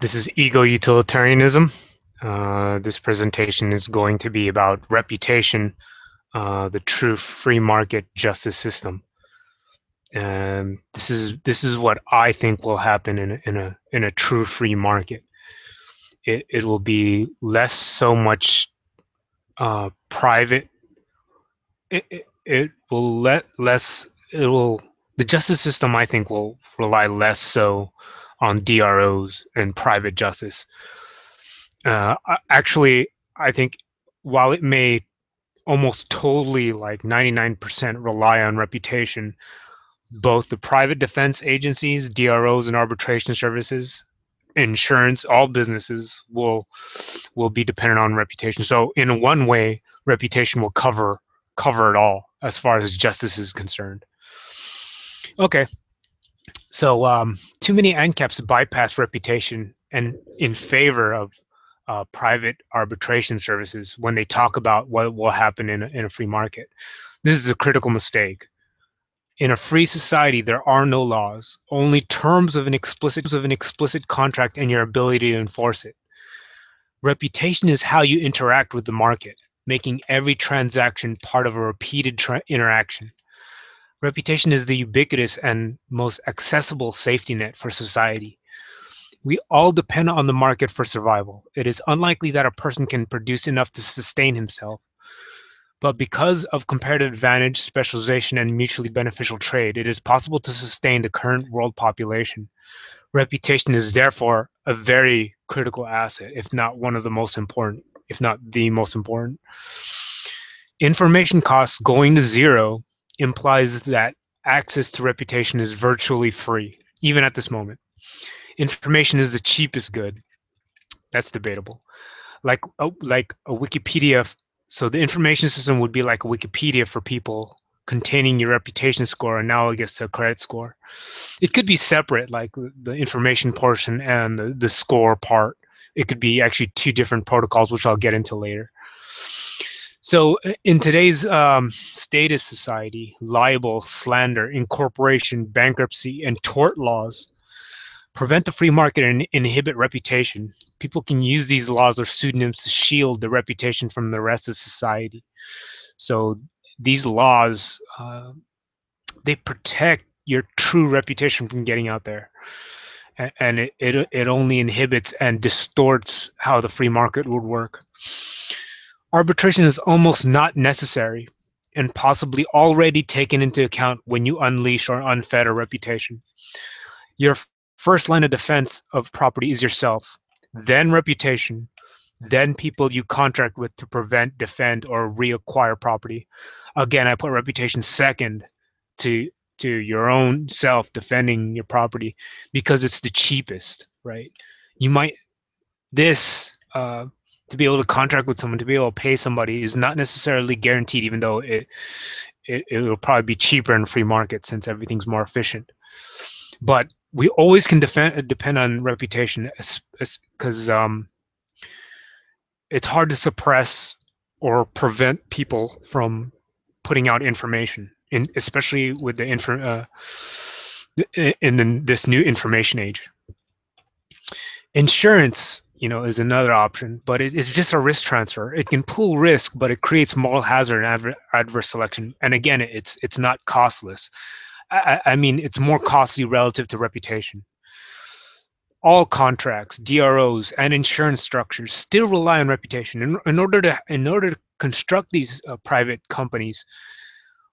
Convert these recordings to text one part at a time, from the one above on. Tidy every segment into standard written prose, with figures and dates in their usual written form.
This is ego-utilitarianism. This presentation is going to be about reputation, the true free market justice system. And this is what I think will happen in a true free market. It will be less so much private. It will let less. It will The justice system, I think, will rely less so on DROs and private justice. Actually, I think while it may almost totally, like 99%, rely on reputation, both the private defense agencies, DROs and arbitration services, insurance, all businesses will be dependent on reputation. So in one way, reputation will cover it all as far as justice is concerned. Okay, so too many ANCAPs bypass reputation and in favor of private arbitration services when they talk about what will happen in a free market. This is a critical mistake. In a free society, there are no laws, only terms of an explicit contract and your ability to enforce it. Reputation is how you interact with the market, making every transaction part of a repeated interaction. Reputation is the ubiquitous and most accessible safety net for society. We all depend on the market for survival. It is unlikely that a person can produce enough to sustain himself. But because of comparative advantage, specialization, and mutually beneficial trade, it is possible to sustain the current world population. Reputation is therefore a very critical asset, if not one of the most important, if not the most important. Information costs going to zero implies that access to reputation is virtually free, even at this moment. Information is the cheapest good. That's debatable. Like a Wikipedia. So the information system would be like a Wikipedia for people, containing your reputation score analogous to a credit score. It could be separate, like the information portion and the score part. It could be actually two different protocols, which I'll get into later. So in today's status society, libel, slander, incorporation, bankruptcy, and tort laws prevent the free market and inhibit reputation. People can use these laws or pseudonyms to shield the reputation from the rest of society. So these laws, they protect your true reputation from getting out there. And it only inhibits and distorts how the free market would work. Arbitration is almost not necessary and possibly already taken into account when you unleash or unfed a reputation. Your first line of defense of property is yourself, then reputation, then people you contract with to prevent, defend, or reacquire property. Again, I put reputation second to your own self defending your property because it's the cheapest, right? You might, to be able to contract with someone, to be able to pay somebody is not necessarily guaranteed, even though it will probably be cheaper in free market since everything's more efficient. But we always can depend on reputation because it's hard to suppress or prevent people from putting out information, especially with this new information age. Insurance, is another option, but it's just a risk transfer. It can pool risk, but it creates moral hazard and adverse selection. And again, it's not costless. I mean, it's more costly relative to reputation. All contracts, DROs, and insurance structures still rely on reputation. In order to construct these private companies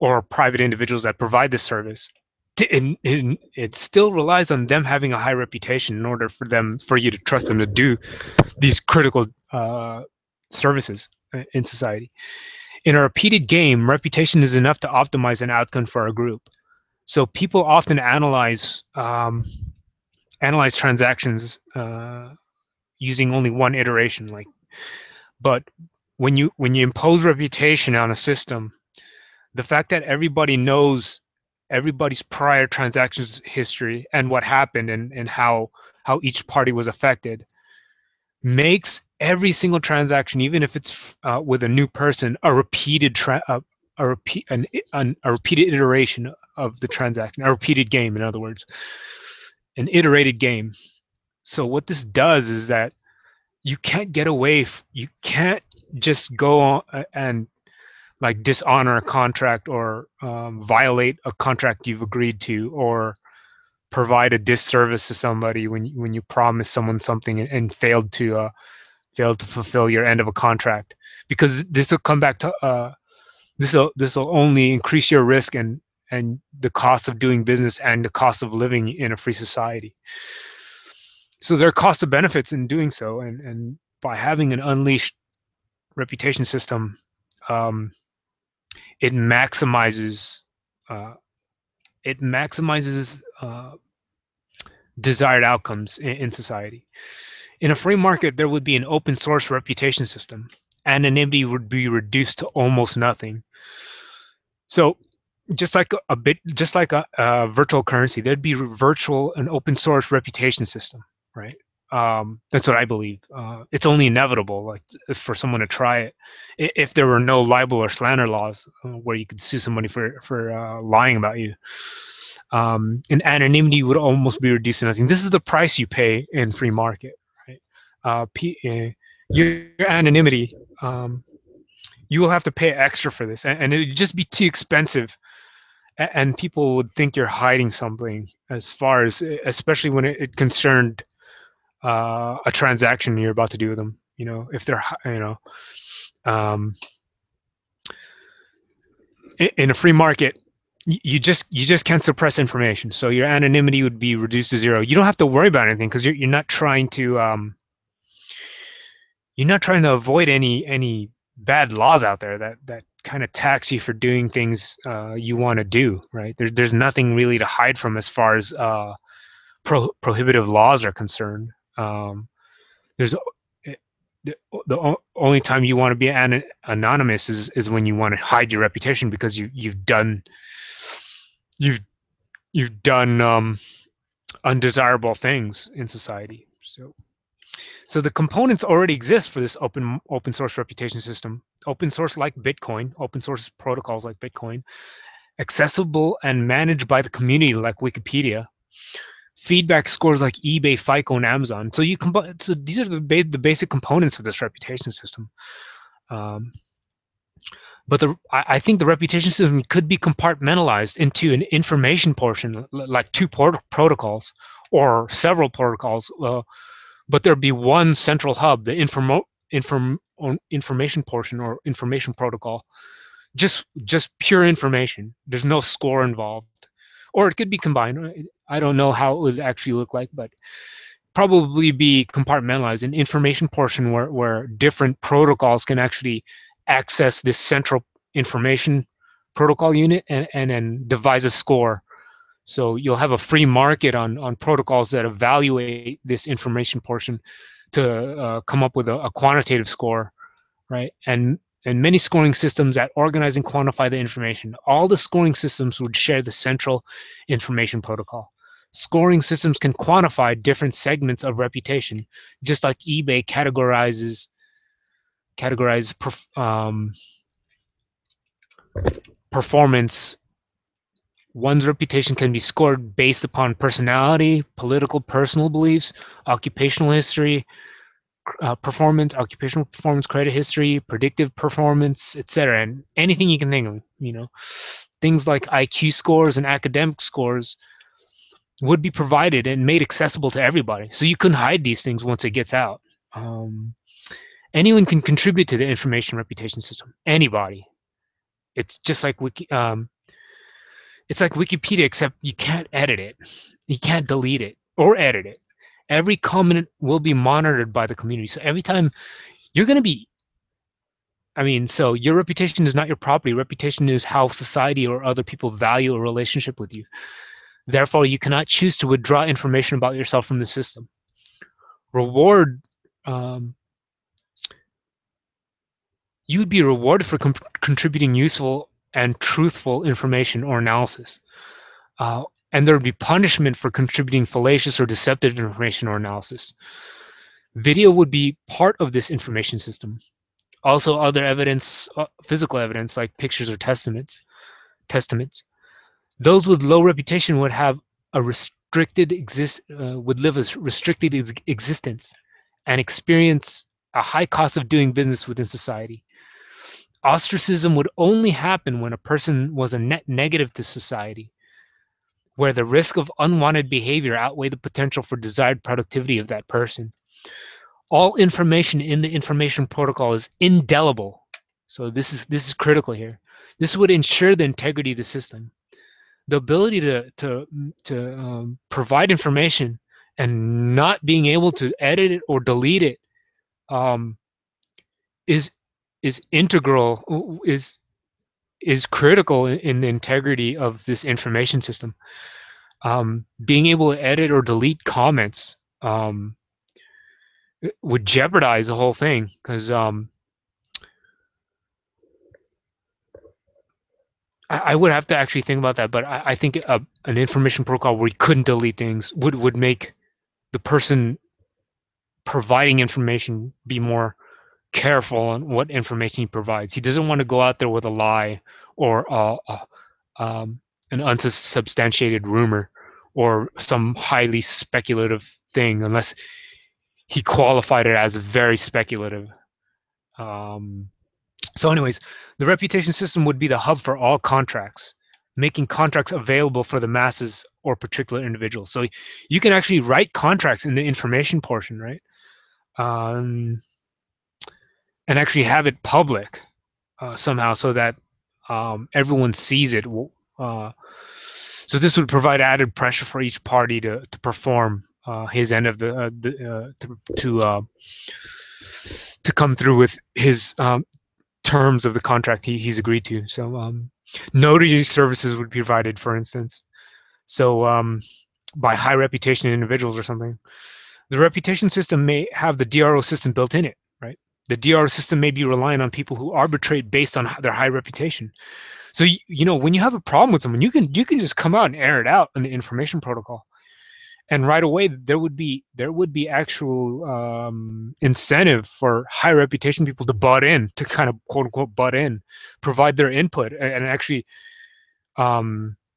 or private individuals that provide the service, it still relies on them having a high reputation in order for you to trust them to do these critical services in society. In a repeated game, reputation is enough to optimize an outcome for a group. So people often analyze transactions using only one iteration. But when you impose reputation on a system, the fact that everybody knows everybody's prior transactions history and what happened and how each party was affected makes every single transaction, even if it's with a new person, a repeated iteration of the transaction, a repeated game, in other words, an iterated game. So what this does is that you can't get away. You can't just go on and like dishonor a contract or violate a contract you've agreed to, or provide a disservice to somebody when you promise someone something and failed to fulfill your end of a contract, because this will come back to this will only increase your risk and the cost of doing business and the cost of living in a free society. So there are costs and benefits in doing so, and by having an unleashed reputation system, um, it maximizes uh, it maximizes desired outcomes in society. In a free market, there would be an open source reputation system. Anonymity would be reduced to almost nothing. So just like a virtual currency, there'd be virtual and open source reputation system, right? That's what I believe. It's only inevitable, like, for someone to try it. If there were no libel or slander laws where you could sue somebody for lying about you, and anonymity would almost be reduced to nothing. This is the price you pay in free market, right? Your anonymity, you will have to pay extra for this, and it would just be too expensive, and people would think you're hiding something, as far as, especially when it concerned a transaction you're about to do with them. You know, if they're, um, in a free market, you just can't suppress information. So your anonymity would be reduced to zero. You don't have to worry about anything because you're not trying to avoid any bad laws out there that kind of tax you for doing things you want to do, right? There's nothing really to hide from as far as prohibitive laws are concerned. There's the only time you want to be anonymous is when you want to hide your reputation because you've done undesirable things in society. So the components already exist for this open source reputation system. Open source like Bitcoin, open source protocols like Bitcoin, accessible and managed by the community like Wikipedia, feedback scores like eBay, FICO, and Amazon. So so these are the basic components of this reputation system. But I think the reputation system could be compartmentalized into an information portion, like two protocols or several protocols. But there'd be one central hub, the information portion or information protocol, just pure information. There's no score involved, or it could be combined. I don't know how it would actually look like, but probably be compartmentalized. An information portion where different protocols can actually access this central information protocol unit and then devise a score. So you'll have a free market on protocols that evaluate this information portion to come up with a quantitative score, right? And many scoring systems that organize and quantify the information. All the scoring systems would share the central information protocol. Scoring systems can quantify different segments of reputation, just like eBay categorizes performance. One's reputation can be scored based upon personality, personal beliefs, occupational history, occupational performance, credit history, predictive performance, etc. And anything you can think of, things like IQ scores and academic scores would be provided and made accessible to everybody. So you couldn't hide these things once it gets out. Anyone can contribute to the information reputation system. Anybody. It's just like it's like Wikipedia, except you can't edit it. You can't delete it or edit it. Every comment will be monitored by the community. So every time you're going to be, so your reputation is not your property. Reputation is how society or other people value a relationship with you. Therefore, you cannot choose to withdraw information about yourself from the system. You would be rewarded for contributing useful and truthful information or analysis. And there would be punishment for contributing fallacious or deceptive information or analysis. Video would be part of this information system. Also, other evidence, physical evidence like pictures or testaments. Those with low reputation would have a would live a restricted existence and experience a high cost of doing business within society. Ostracism would only happen when a person was a net negative to society, where the risk of unwanted behavior outweighed the potential for desired productivity of that person. All information in the information protocol is indelible. So this is critical here. This would ensure the integrity of the system. The ability to provide information and not being able to edit it or delete it um, is integral, is critical in the integrity of this information system. Being able to edit or delete comments would jeopardize the whole thing, because I would have to actually think about that. But I think an information protocol where you couldn't delete things would make the person providing information be more careful on what information he provides. He doesn't want to go out there with a lie or an unsubstantiated rumor or some highly speculative thing, unless he qualified it as very speculative. So anyways, the reputation system would be the hub for all contracts, making contracts available for the masses or particular individuals. So you can actually write contracts in the information portion, right? And actually have it public somehow, so that everyone sees it. So this would provide added pressure for each party to perform his end of to come through with his terms of the contract he's agreed to. So notary services would be provided, for instance. So by high reputation individuals or something. The reputation system may have the DRO system built in it, right? The DRO system may be reliant on people who arbitrate based on their high reputation. So you know, when you have a problem with someone, you can just come out and air it out in the information protocol, and right away there would be actual incentive for high reputation people to butt in, to kind of quote unquote butt in, provide their input, and actually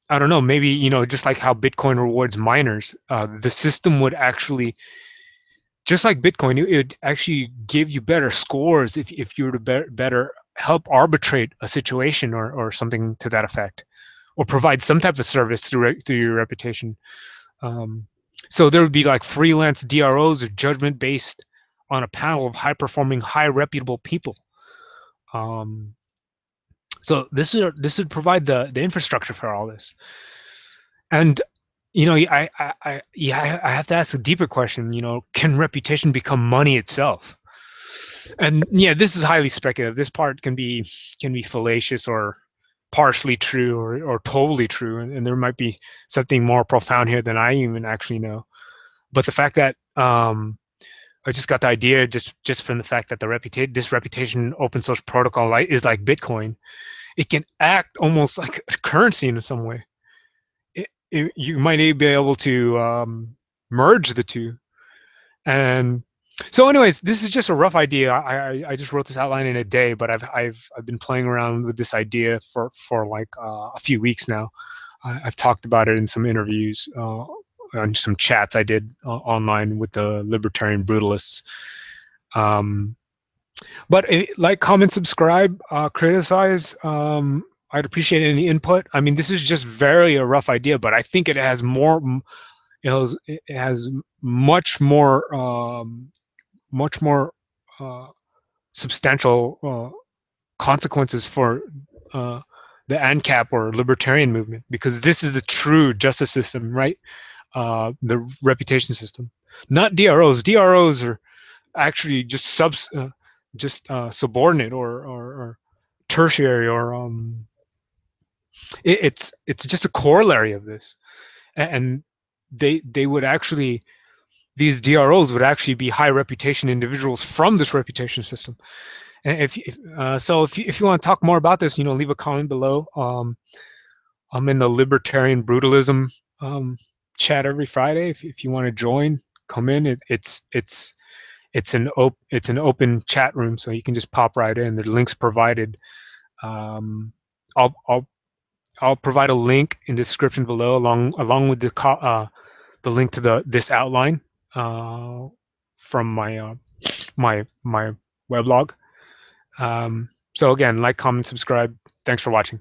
I don't know, maybe, you know, just like how Bitcoin rewards miners, the system would actually, just like Bitcoin, it would actually give you better scores if you were to better help arbitrate a situation or something to that effect, or provide some type of service through your reputation. So there would be like freelance DROs or judgment based on a panel of high-performing, high-reputable people. So this would provide the infrastructure for all this. And you know, I have to ask a deeper question. You know, can reputation become money itself? And yeah, this is highly speculative. This part can be fallacious or partially true or totally true, and there might be something more profound here than I even actually know. But the fact that I just got the idea just from the fact that this reputation open source protocol is like Bitcoin. It can act almost like a currency in some way. You might be able to merge the two. And so anyways, this is just a rough idea. I just wrote this outline in a day, but I've been playing around with this idea for like a few weeks now. I've talked about it in some interviews, on some chats I did online with the libertarian brutalists. But like, comment, subscribe, criticize. I'd appreciate any input. I mean, this is just very a rough idea, but I think it has more. It has much more substantial consequences for the ANCAP or libertarian movement, because this is the true justice system, right? The reputation system, not DROs. DROs are actually just subordinate or tertiary, or it's just a corollary of this, and they would actually, these DROs would actually be high reputation individuals from this reputation system. And if you want to talk more about this, you know, leave a comment below. I'm in the libertarian brutalism chat every Friday. If you want to join, come in. It's an open chat room, so you can just pop right in. The link's provided. I'll provide a link in the description below, along with the the link to this outline from my weblog. So again, like, comment, subscribe. Thanks for watching.